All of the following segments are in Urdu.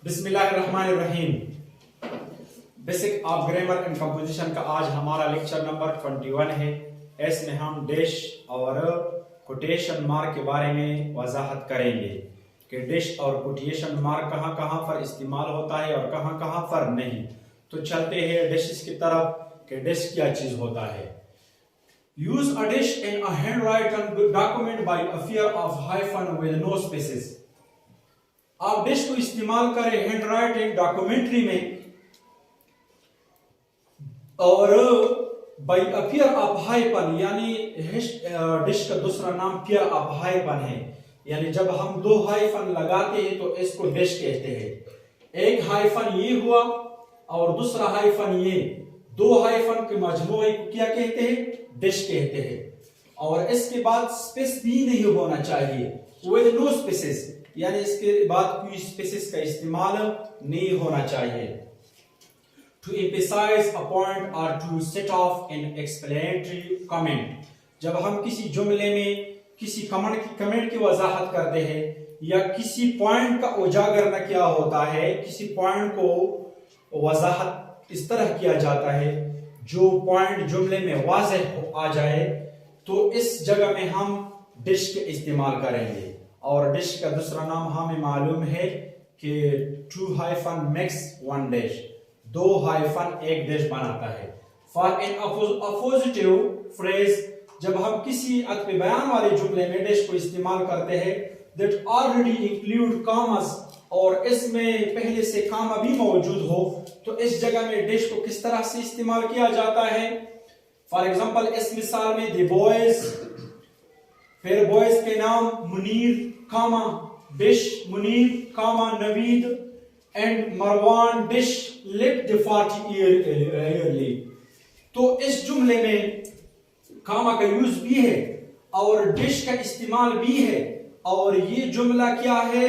بسم اللہ الرحمن الرحیم. Basic of grammar and composition کا آج ہمارا لیکچر نمبر 21 ہے. اس میں ہم ڈیش اور کوٹیشن مارک کے بارے میں وضاحت کریں گے کہ ڈیش اور کوٹیشن مارک کہاں کہاں پر استعمال ہوتا ہے اور کہاں کہاں پر نہیں. تو چلتے ہیں ڈیشز کی طرف کہ ڈیش کیا چیز ہوتا ہے. Use a dash in a handwritten document by a fear of hyphen with no spaces. آپ ڈیش کو استعمال کریں ہینڈ رائٹنگ ڈاکومنٹری میں اور بائی افیئر آف ہائپن یعنی ڈیش کا دوسرا نام فیئر آف ہائپن ہے. یعنی جب ہم دو ہائپن لگاتے ہیں تو اس کو ڈیش کہتے ہیں. ایک ہائپن یہ ہوا اور دوسرا ہائپن یہ, دو ہائپن کے مجموعے کو کیا کہتے ہیں؟ ڈیش کہتے ہیں. اور اس کے بعد سپیس بھی نہیں ہونا چاہیے, with no spaces یعنی اس کے بعد کوئی سپیسز کا استعمال نہیں ہونا چاہیے. To emphasize a point or to set off an explanatory comment. جب ہم کسی جملے میں کسی کمنٹ کی وضاحت کرتے ہیں یا کسی پوائنٹ کا اجاگر نہ کیا ہوتا ہے, کسی پوائنٹ کو وضاحت اس طرح کیا جاتا ہے جو پوائنٹ جملے میں واضح آ جائے, تو اس جگہ میں ہم ڈیش کے استعمال کریں گے. اور ڈیش کا دوسرا نام ہمیں معلوم ہے کہ 2 hyphen makes 1 dash, 2 hyphen ایک ڈیش بناتا ہے. For an appositive phrase جب ہم کسی عطف بیان والے جملے میں ڈیش کو استعمال کرتے ہیں that already include commas اور اس میں پہلے سے کاما بھی موجود ہو, تو اس جگہ میں ڈیش کو کس طرح سے استعمال کیا جاتا ہے. فار ایگزامپل اس مثال میں دی بوائز, پھر بوائز کے نام Munir comma dash Munir comma Naveed and Marwan dash let the party early. تو اس جملے میں کاما کا یوز بھی ہے اور ڈش کا استعمال بھی ہے, اور یہ جملہ کیا ہے؟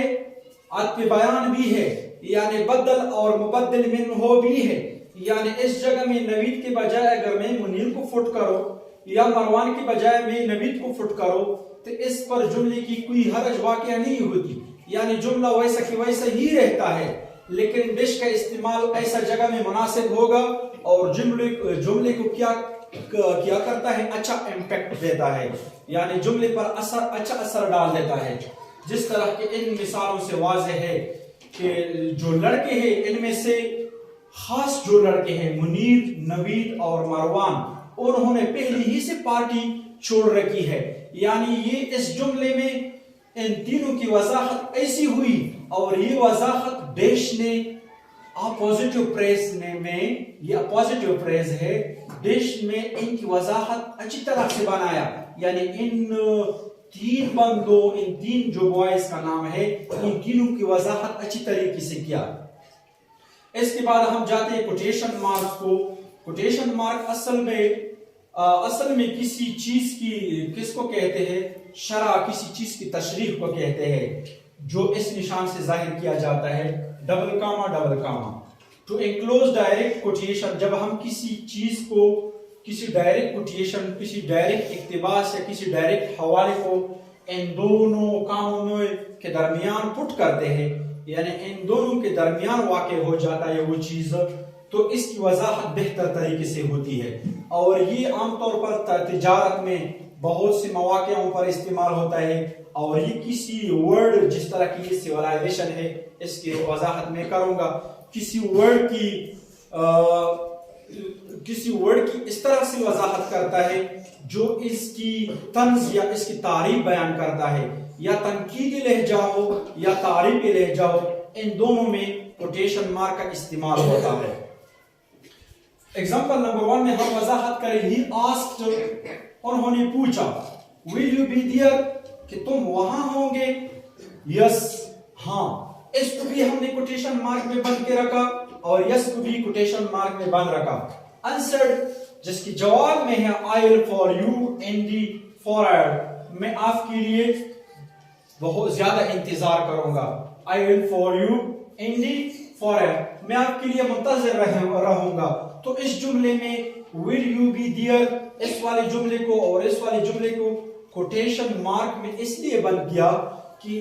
عطف بیان بھی ہے, یعنی بدل اور مبدل منہ بھی ہے. یعنی اس جگہ میں نوید کے بجائے اگر میں منیر کو فٹ کرو یا مروان کے بجائے میں نوید کو فٹ کرو تو اس پر جملے کی کوئی حرج واقع نہیں ہوتی, یعنی جملہ ویسا کہ ویسا ہی رہتا ہے. لیکن ڈیش کا استعمال ایسا جگہ میں مناسب ہوگا اور جملے کو کیا کرتا ہے؟ اچھا امپیکٹ دیتا ہے, یعنی جملے پر اچھا اثر ڈال دیتا ہے. جس طرح کہ ان مثالوں سے واضح ہے کہ جو لڑکے ہیں ان میں سے خاص جو لڑکے ہیں منیر, نوید اور مروان, انہوں نے پہلے ہی سے پارٹی چھوڑ رکھی ہے. یعنی یہ اس جملے میں ان تینوں کی وضاحت ایسی ہوئی اور یہ وضاحت ڈیش نے اپوزیٹو پریس میں, یہ اپوزیٹو پریس ہے, ڈیش میں ان کی وضاحت اچھی طرح سے بنایا. یعنی ان تین بندوں, ان تین جو بوائز کا نام ہے, ان تینوں کی وضاحت اچھی طریقے سے کیا. اس کے بعد ہم جاتے ہیں کوٹیشن مارک کو. کوٹیشن مارک اصل میں کسی چیز کی کس کو کہتے ہیں؟ شرح, کسی چیز کی تشریح کو کہتے ہیں جو اس نشان سے ظاہر کیا جاتا ہے, double comma double comma. To enclose direct quotation, جب ہم کسی چیز کو کسی ڈائریکٹ کوٹیشن, کسی ڈائریکٹ اقتباس یا کسی ڈائریکٹ حوالے کو ان دونوں کاموں کے درمیان پٹ کرتے ہیں, یعنی ان دونوں کے درمیان واقع ہو جاتا ہے وہ چیز, تو اس کی وضاحت بہتر طریقے سے ہوتی ہے. اور یہ عام طور پر تجارت میں بہت سے مواقعوں پر استعمال ہوتا ہے. اور یہ کسی ورڈ, جس طرح کی سیولائزیشن ہے, اس کی وضاحت میں کروں گا, کسی ورڈ کی اس طرح سے وضاحت کرتا ہے جو اس کی طنز یا اس کی تعریف بیان کرتا ہے, یا تنقیدی لہجہ ہو یا تعریفی لہجہ ہو, ان دونوں میں کوٹیشن مارک کا استعمال ہوتا ہے. ایگزامپل نمبر 1 میں ہم وضاحت کریں. ہی آسکڈ, انہوں نے پوچھا, will you be there, کہ تم وہاں ہوں گے؟ یس, ہاں. اس کو بھی ہم نے کوٹیشن مارک میں بند کے رکھا اور یس کو بھی کوٹیشن مارک میں بند رکھا. answered, جس کی جواب میں ہے I will for you in the forehead, میں آپ کے لیے بہت زیادہ انتظار کروں گا. I will for you in the forehead, میں آپ کے لیے منتظر رہوں گا. تو اس جملے میں will you be there, اس والے جملے کو اور اس والے جملے کو کوٹیشن مارک میں اس لیے بند کیا کہ